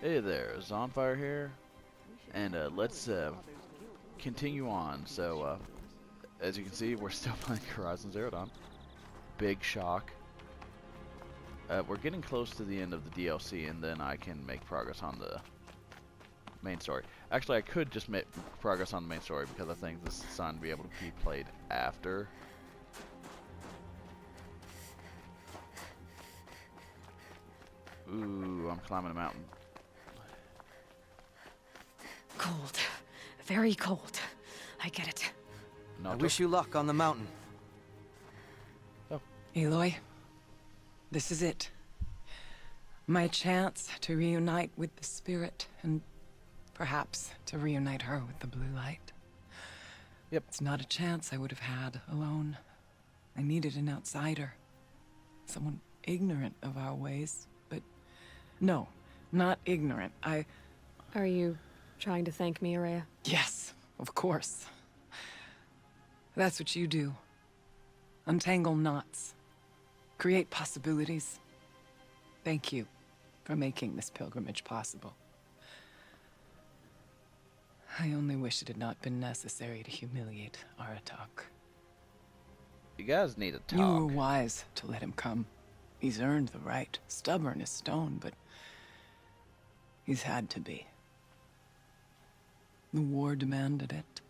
Hey there, Zonfire here, and let's continue on. So, as you can see, we're still playing Horizon Zero Dawn. Big shock. We're getting close to the end of the DLC, and then I can make progress on the main story. Actually, I could just make progress on the main story because I think this is going to be able to be played after. Ooh, I'm climbing a mountain. Cold. Very cold. I get it. No, I wish you luck on the mountain. Oh. Aloy, this is it. My chance to reunite with the spirit, and perhaps to reunite her with the blue light. Yep. It's not a chance I would have had alone. I needed an outsider. Someone ignorant of our ways, but no, not ignorant. Are you trying to thank me, Araya? Yes, of course. That's what you do. Untangle knots. Create possibilities. Thank you for making this pilgrimage possible. I only wish it had not been necessary to humiliate Aratak. You guys need to talk. You were wise to let him come. He's earned the right. Stubborn as stone, but he's had to be. The war demanded it.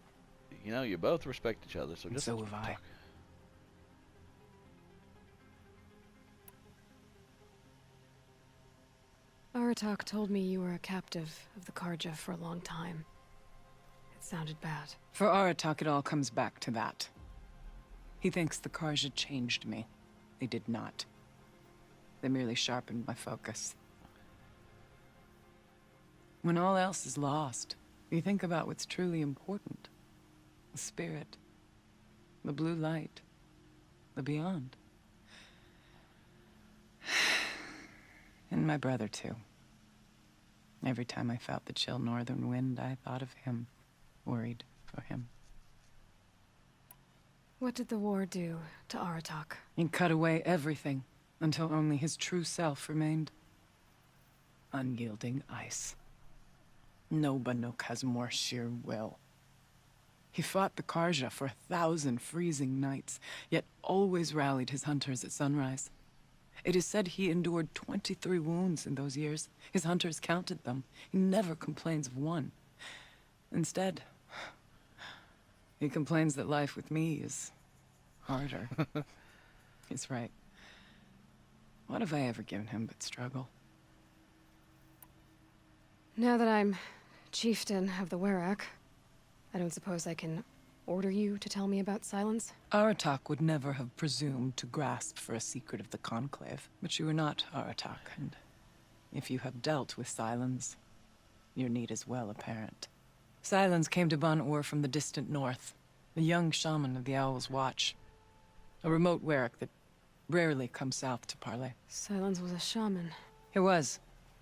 You know, you both respect each other, so And just so have I. talk. Aratak told me you were a captive of the Karja for a long time. It sounded bad. For Aratak, it all comes back to that. He thinks the Karja changed me. They did not. They merely sharpened my focus. When all else is lost, you think about what's truly important. The spirit. The blue light. The beyond. And my brother, too. Every time I felt the chill northern wind, I thought of him. Worried for him. What did the war do to Aratak? He cut away everything, until only his true self remained. Unyielding ice. No Banuk has more sheer will. He fought the Karja for 1,000 freezing nights, yet always rallied his hunters at sunrise. It is said he endured 23 wounds in those years. His hunters counted them. He never complains of one. Instead, he complains that life with me is harder. He's right. What have I ever given him but struggle? Now that I'm chieftain of the Werak, I don't suppose I can order you to tell me about Silence? Aratak would never have presumed to grasp for a secret of the Conclave. But you are not Aratak, and if you have dealt with Silence, your need is well apparent. Silence came to Ban-Ur from the distant north, a young shaman of the Owl's Watch. A remote Werak that rarely comes south to parley. Silence was a shaman. He was.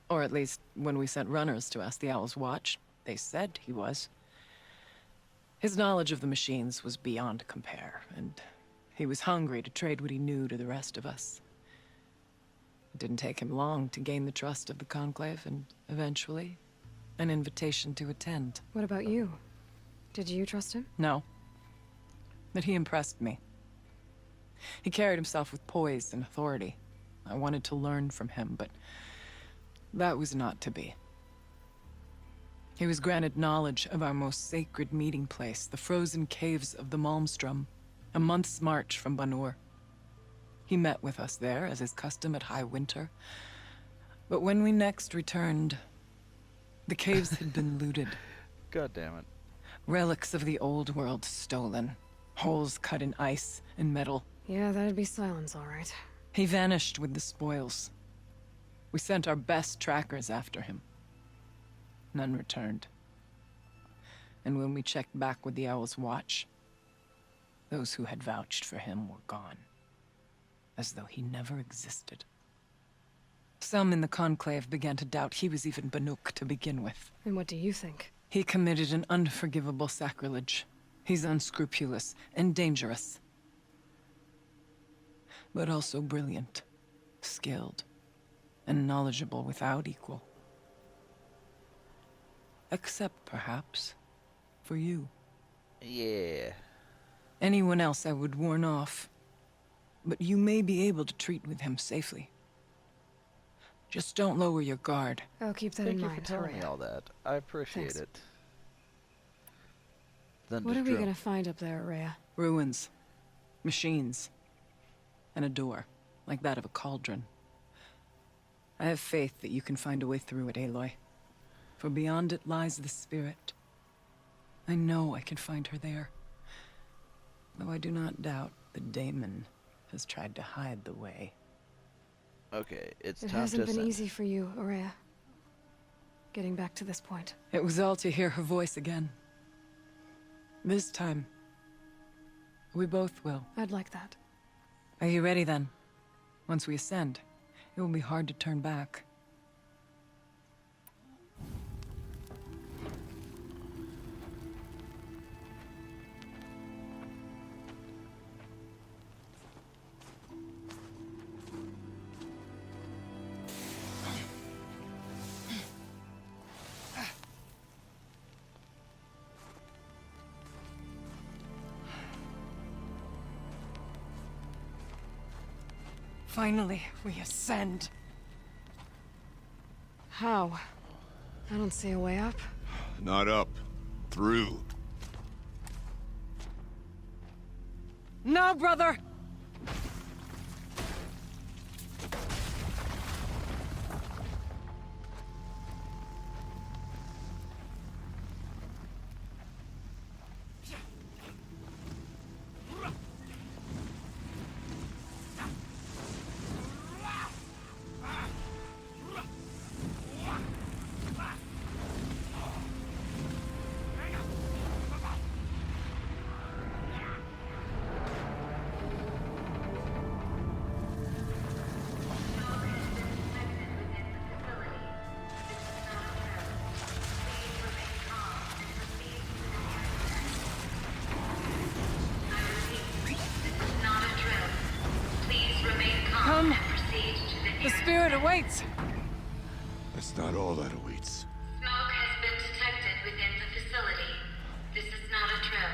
Or at least, when we sent runners to ask the Owl's Watch, they said he was. His knowledge of the machines was beyond compare, and he was hungry to trade what he knew to the rest of us. It didn't take him long to gain the trust of the Conclave, and eventually, an invitation to attend. What about you? Did you trust him? No. But he impressed me. He carried himself with poise and authority. I wanted to learn from him, but that was not to be. He was granted knowledge of our most sacred meeting place, the frozen caves of the Malmstrom, a month's march from Ban-Ur. He met with us there, as is custom at high winter. But when we next returned, the caves had been looted. God damn it. Relics of the old world stolen. Holes cut in ice and metal. Yeah, that'd be Silence, all right. He vanished with the spoils. We sent our best trackers after him. None returned. And when we checked back with the Owl's Watch, those who had vouched for him were gone. As though he never existed. Some in the Conclave began to doubt he was even Banuk to begin with. And what do you think? He committed an unforgivable sacrilege. He's unscrupulous and dangerous. But also brilliant, skilled, and knowledgeable without equal. Except, perhaps, for you. Yeah. Anyone else I would warn off. But you may be able to treat with him safely. Just don't lower your guard. I'll keep that Thank in you mind, for telling me Horea. all that. I appreciate Thanks. it. What are we Thunderdrum. gonna find up there, Horea? Ruins. Machines. And a door, like that of a cauldron. I have faith that you can find a way through it, Aloy. For beyond it lies the spirit. I know I can find her there. Though I do not doubt the daemon has tried to hide the way. Okay, it's It time hasn't to been ascend. easy for you, Horea. Getting back to this point. It was all to hear her voice again. This time, we both will. I'd like that. Are you ready then? Once we ascend, it will be hard to turn back. Finally, we ascend. How? I don't see a way up. Not up. Through. No, brother! Come! The spirit awaits! That's not all that awaits. Smoke has been detected within the facility. This is not a drill.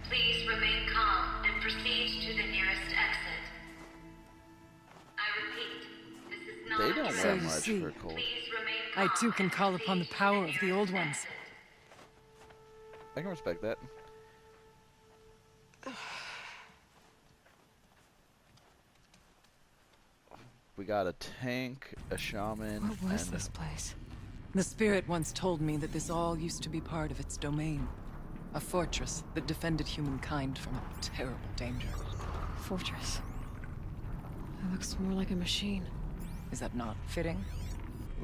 Please remain calm and proceed to the nearest exit. I repeat, this is not They a don't drill. So wear you much see, for cold. Please remain I calm too can and call upon the proceed to power of the nearest old ones. exit. I can respect that. We got a tank, a shaman, What was and this place? The spirit once told me that this all used to be part of its domain. A fortress that defended humankind from a terrible danger. Fortress. It looks more like a machine. Is that not fitting?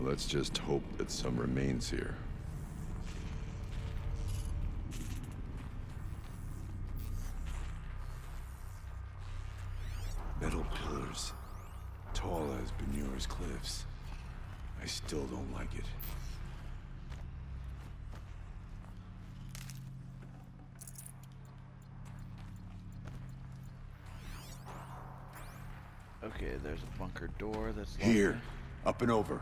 Let's just hope that some remains here. Metal pillars. Tall as Benura's cliffs. I still don't like it. okay, there's a bunker door that's locked. Here. Up and over.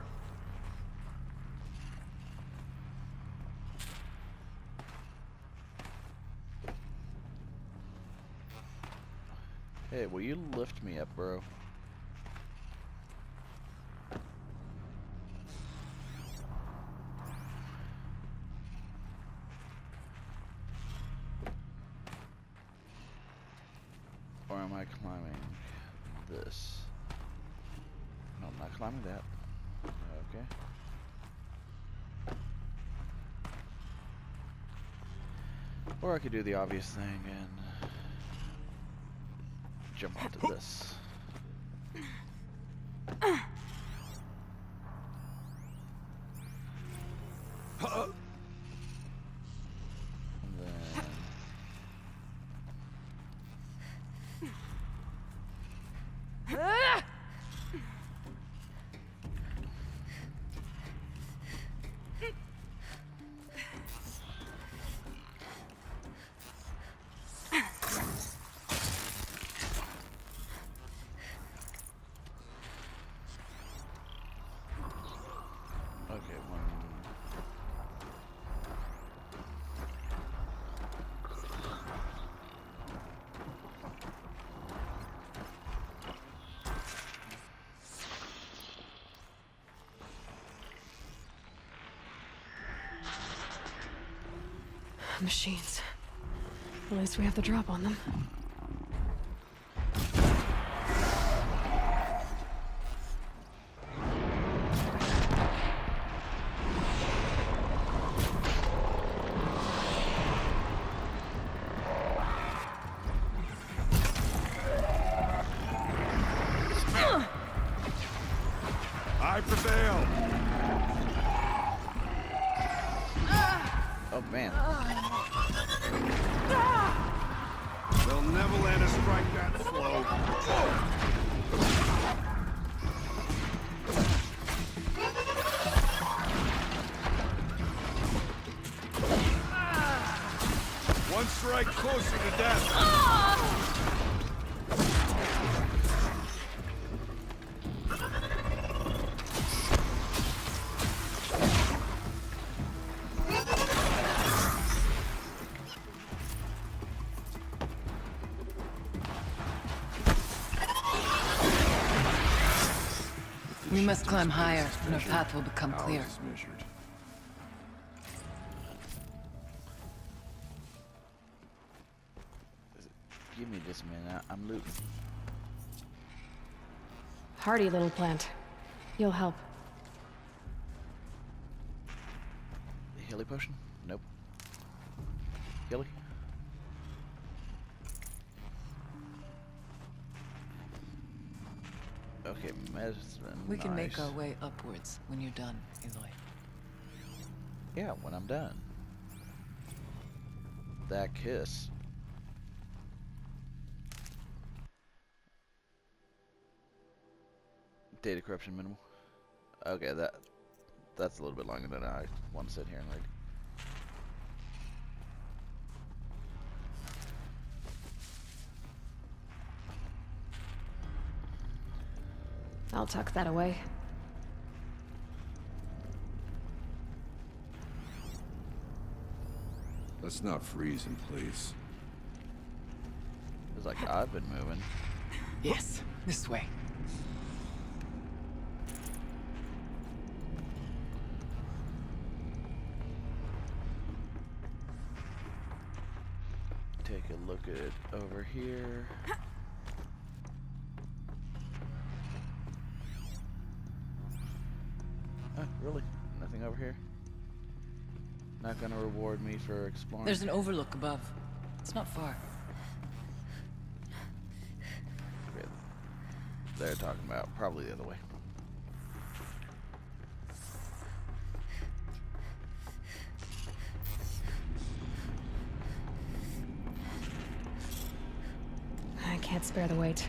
Hey, will you lift me up, bro? Or am I climbing this? No, I'm not climbing that. Okay. Or I could do the obvious thing and jump onto this. And then okay, one. Machines. At least we have the drop on them. I prevail! Oh man. They'll never let us strike that slow. One strike closer to death. We must climb higher, and our path will become clear. Ours is measured. Give me just a minute. I'm looting. Hardy little plant. You'll help. Healy potion? Nope. Healy? Okay, medicine. We can make nice. our way upwards when you're done, Aloy. Yeah, when I'm done. That kiss. Data corruption minimal. Okay, that's a little bit longer than I want to sit here and read. I'll tuck that away. Let's not freeze in place. It's like I've been moving. Yes, this way. Take a look at it over here. Really? Nothing over here? Not gonna reward me for exploring? There's an overlook above. It's not far. Okay. They're talking about probably the other way. I can't spare the weight.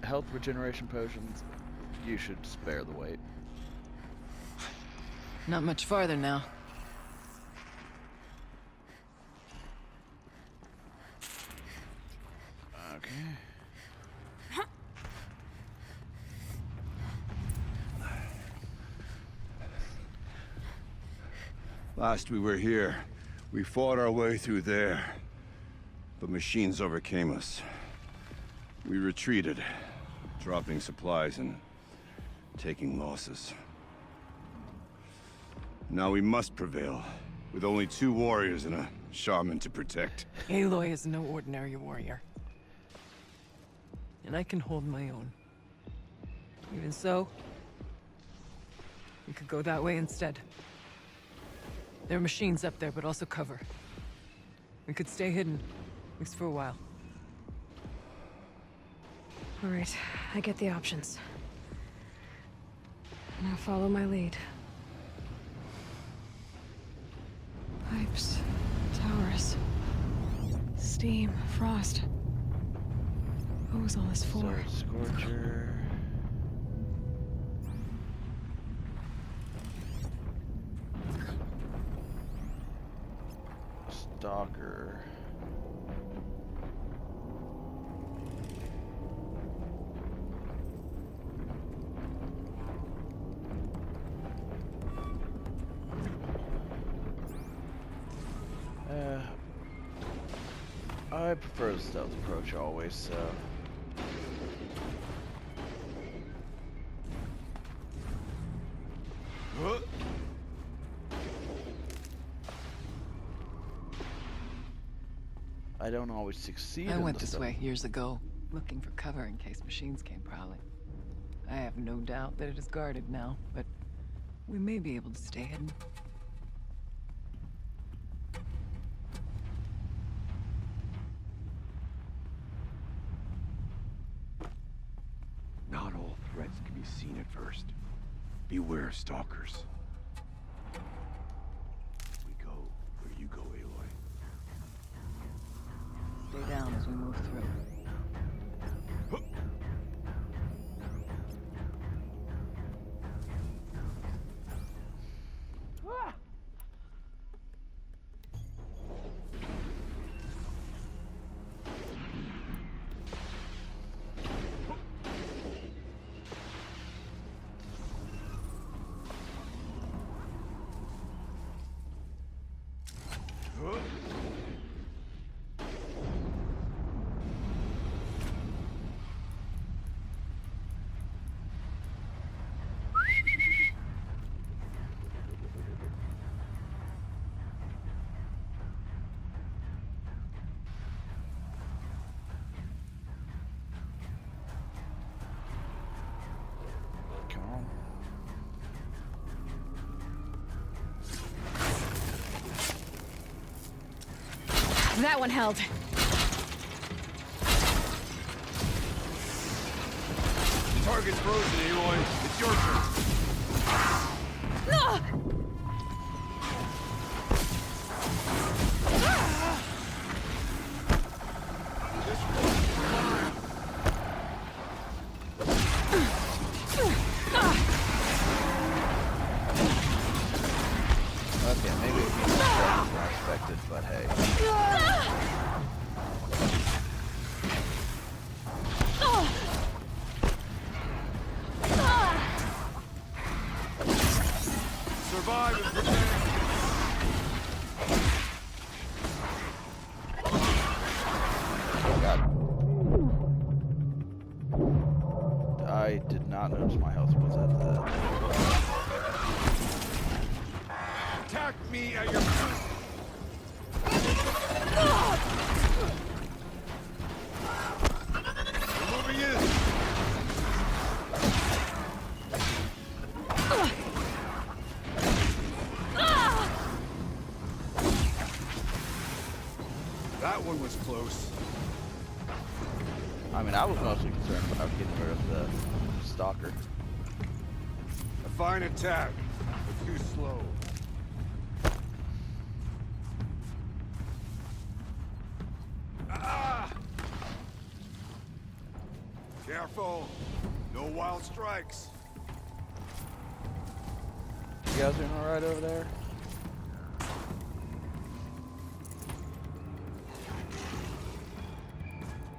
Health regeneration potions. You should spare the weight. Not much farther now. Okay. Last we were here, we fought our way through there. But machines overcame us. We retreated, dropping supplies and taking losses. Now we must prevail, with only 2 warriors and a shaman to protect. Aloy is no ordinary warrior. And I can hold my own. Even so, we could go that way instead. There are machines up there, but also cover. We could stay hidden, at least for a while. All right, I get the options. Now follow my lead. Pipes, towers, steam, frost. What was all this for? Sword Scorcher. Stalker. I prefer the stealth approach always, so... I don't always succeed I in went the this stuff. way years ago, looking for cover in case machines came prowling. I have no doubt that it is guarded now, but we may be able to stay hidden. Not all threats can be seen at first. Beware stalkers. We go where you go, Aloy. Stay down as we move through. Come on. That one held. Target's frozen, Aloy. It's your turn. Okay, maybe it came as expected, but hey. Survive and protect. Oh god. I did not notice my health was at the... Attack me at your... Moving in. That one was close. I mean, I was mostly concerned about getting rid of the stalker. A fine attack, but too slow. Ah! Careful. No wild strikes. You guys doing alright over there?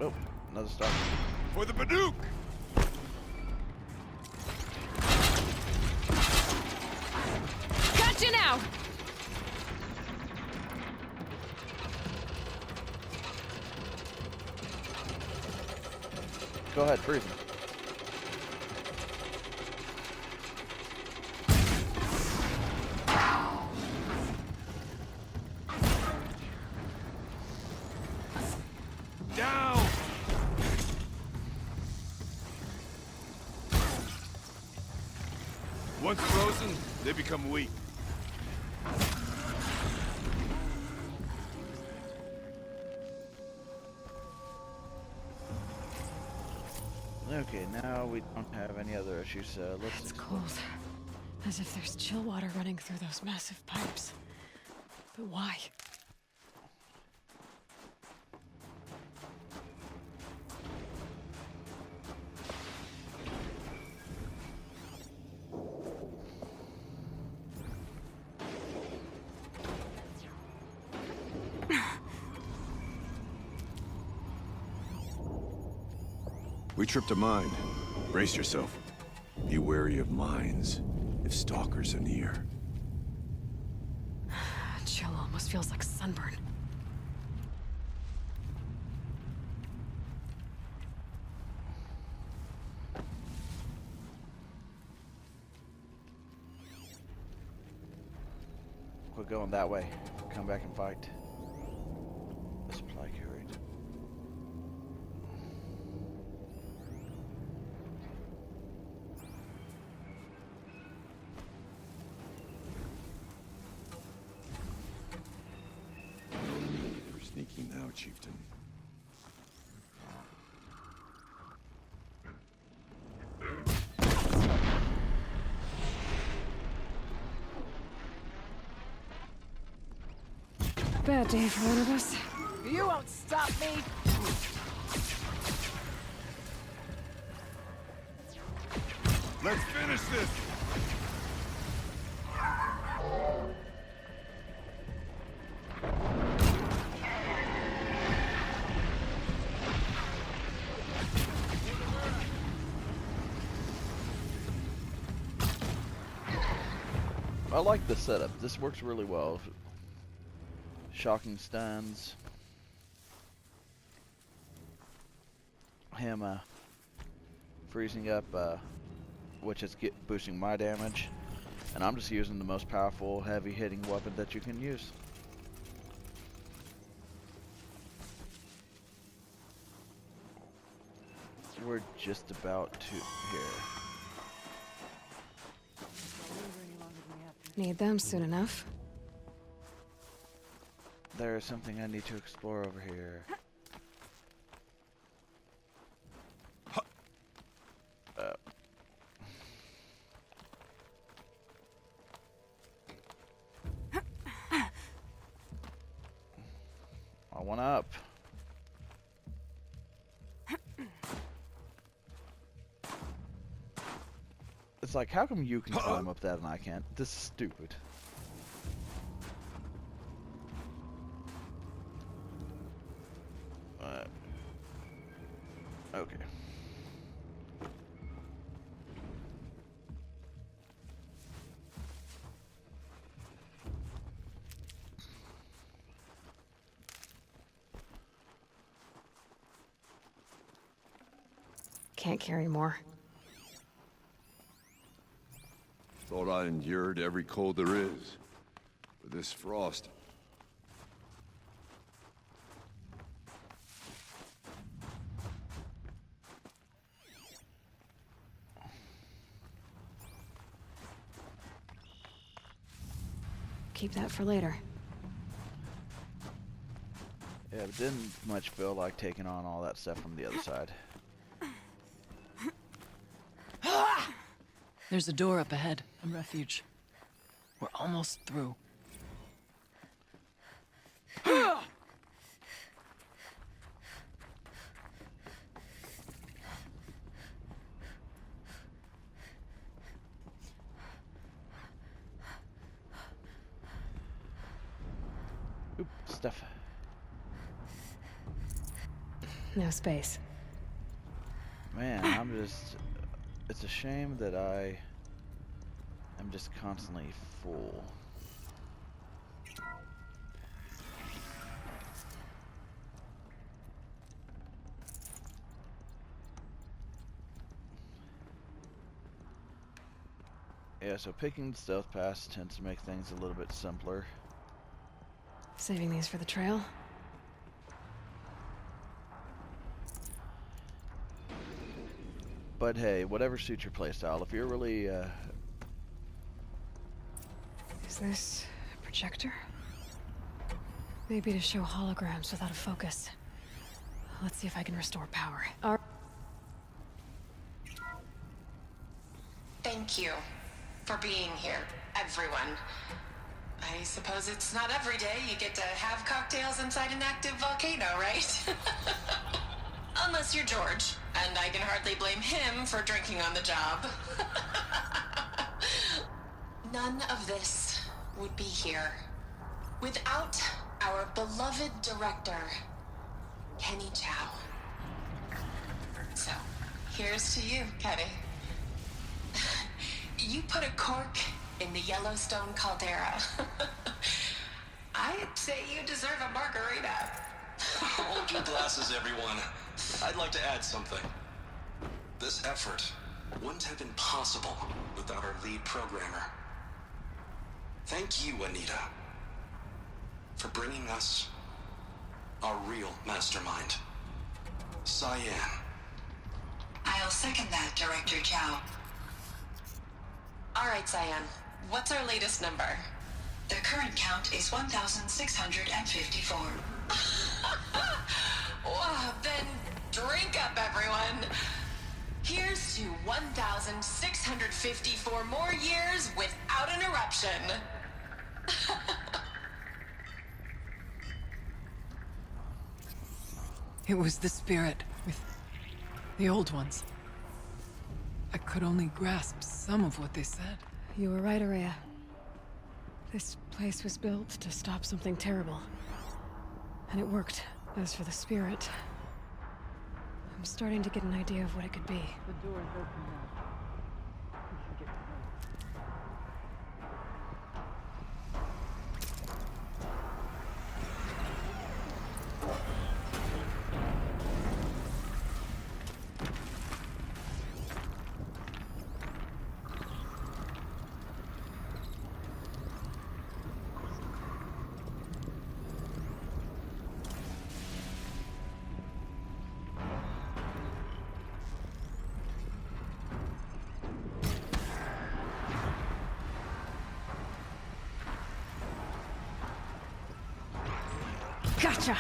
Oh, another stalker. For the Baduk! Gotcha now! Go ahead, freeze him. Down! Once frozen, they become weak. Okay, now we don't have any other issues, so let's... It's cold. As if there's chill water running through those massive pipes. But why? We tripped a mine. Brace yourself. Be wary of mines, if stalkers are near. Chill almost feels like sunburn. Quit going that way. Come back and fight. The supply carriage. Sneaky now, Chieftain. Bad day for one of us. You won't stop me! Let's finish this! I like the setup. This works really well. Shocking stuns. Him freezing up, which is boosting my damage. And I'm just using the most powerful, heavy hitting weapon that you can use. We're just about to here. Need them soon enough. There is something I need to explore over here. I want up. It's like, how come you can climb up that and I can't? This is stupid. Okay. Can't carry more. Thought I endured every cold there is. But this frost... Keep that for later. Yeah, it didn't much feel like taking on all that stuff from the other side. There's a door up ahead, a refuge. We're almost through. Oop, stuff. No space. Man, I'm just... It's a shame that I am just constantly full. Yeah, so picking stealth pass tends to make things a little bit simpler. Saving these for the trail. But hey, whatever suits your playstyle. If you're really, Is this a projector? Maybe to show holograms without a focus. Let's see if I can restore power. Thank you for being here, everyone. I suppose it's not every day you get to have cocktails inside an active volcano, right? Unless you're George, and I can hardly blame him for drinking on the job. None of this would be here without our beloved director, Kenny Chow. So, here's to you, Kenny. You put a cork in the Yellowstone caldera. I'd say you deserve a margarita. Hold your glasses, everyone. I'd like to add something. This effort wouldn't have been possible without our lead programmer. Thank you, Anita, for bringing us our real mastermind, Cyan. I'll second that, Director Chow. All right, Cyan. What's our latest number? The current count is 1,654. Wake up, everyone. Here's to 1,654 more years without an eruption. It was the spirit with the old ones. I could only grasp some of what they said. You were right, Araya. This place was built to stop something terrible. And it worked. As for the spirit, I'm starting to get an idea of what it could be. The door is open now. We should get Gotcha!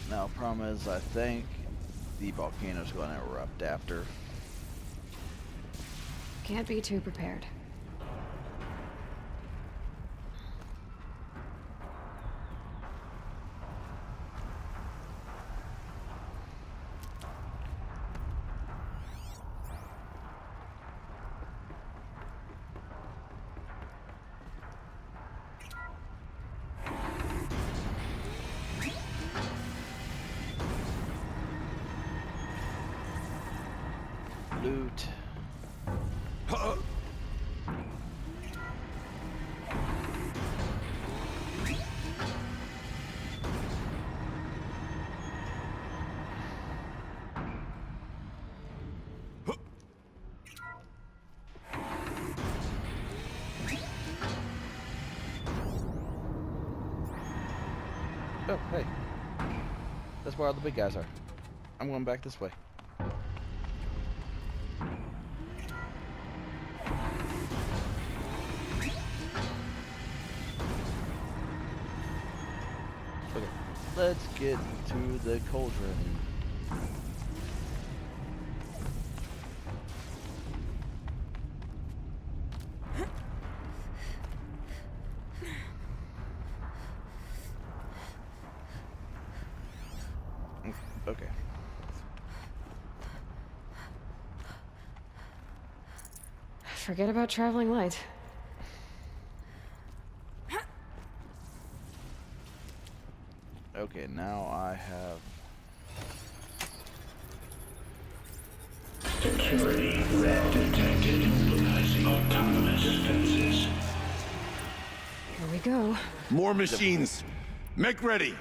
Now, problem is, I think the volcano's going to erupt after. Can't be too prepared. Loot. Oh, hey. That's where all the big guys are. I'm going back this way. Okay, let's get to the cauldron. Okay. forget about traveling light. Okay, now I have... Security threat detected utilizing autonomous defenses. Here we go. More machines. Make ready.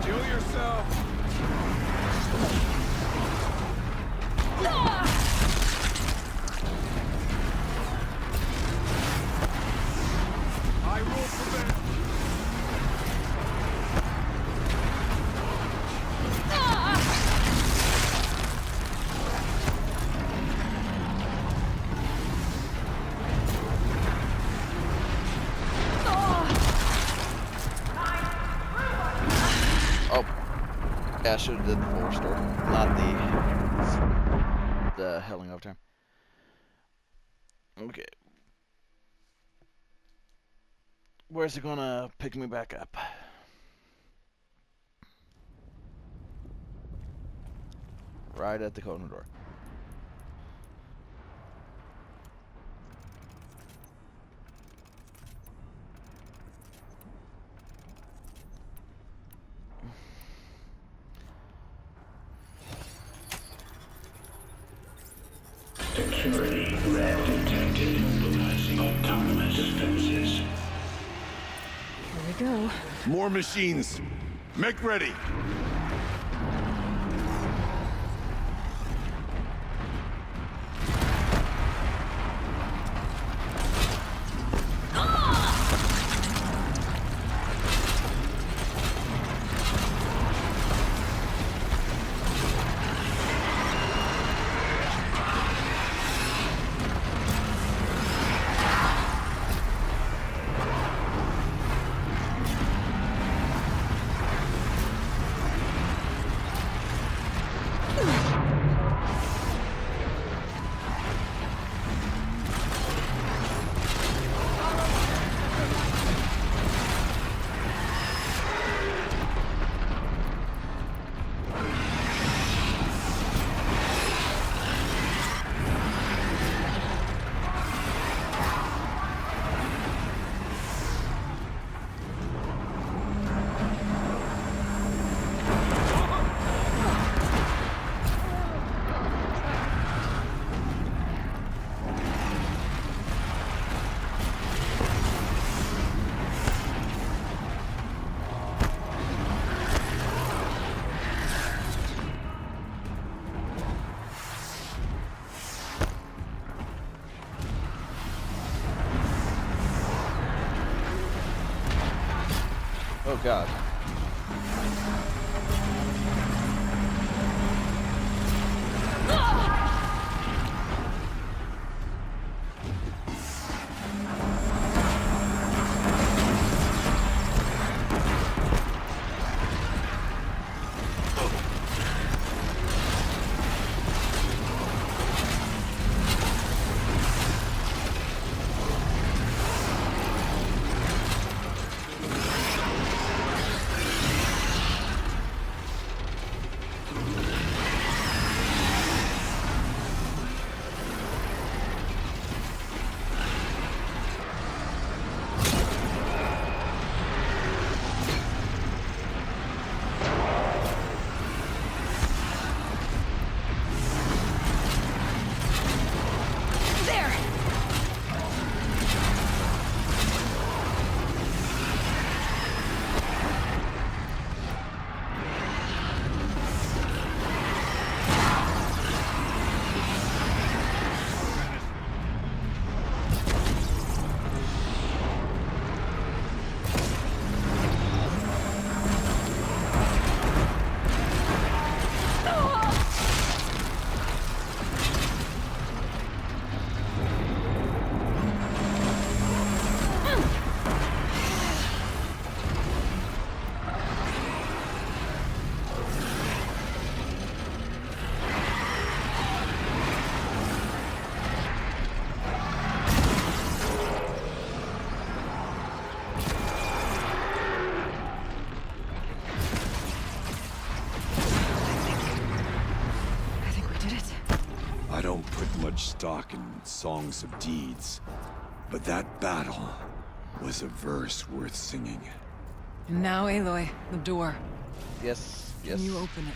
Steel yourself. I rule prevail. Oh. Yeah, I should have did the full restore. Not the healing overtime. Okay. Where's it gonna pick me back up? Right at the corner door. Security threat detected utilizing autonomous defenses. Here we go. More machines. Make ready. Oh god. judge stock and songs of deeds. But that battle was a verse worth singing. And now, Aloy, the door. Yes, yes. Can you open it?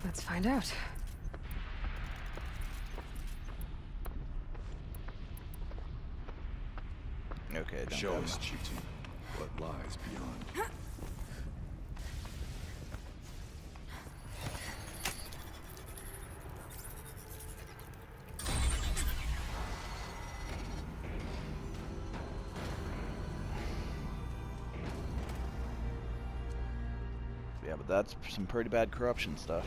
Let's find out. Okay, don't Show have us, much. Chieftain, what lies beyond. Yeah, but that's some pretty bad corruption stuff.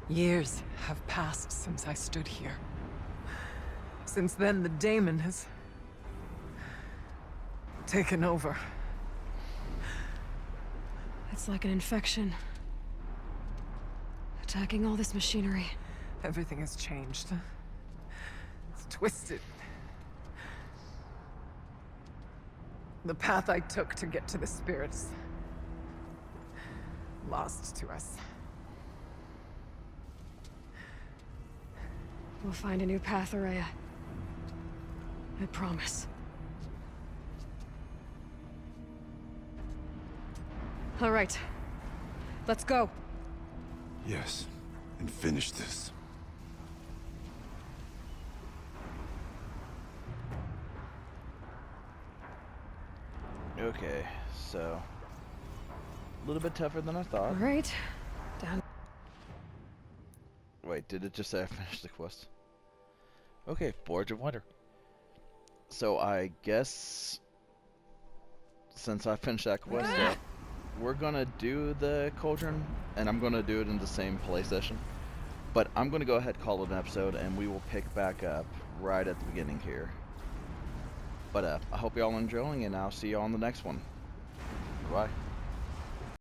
Years have passed since I stood here. Since then, the daemon has taken over. It's like an infection. Attacking all this machinery. Everything has changed. It's twisted. The path I took to get to the spirits, lost to us. We'll find a new path, Araya. I promise. All right. Let's go. Yes, and finish this. Okay, so a little bit tougher than I thought. All right. Down. Wait, did it just say I finished the quest? Okay, Forge of Winter. So I guess since I finished that quest, we're gonna do the cauldron, and I'm gonna do it in the same play session. But I'm gonna go ahead and call it an episode, and we will pick back up right at the beginning here. But I hope y'all are enjoying, and I'll see you on the next one. Bye.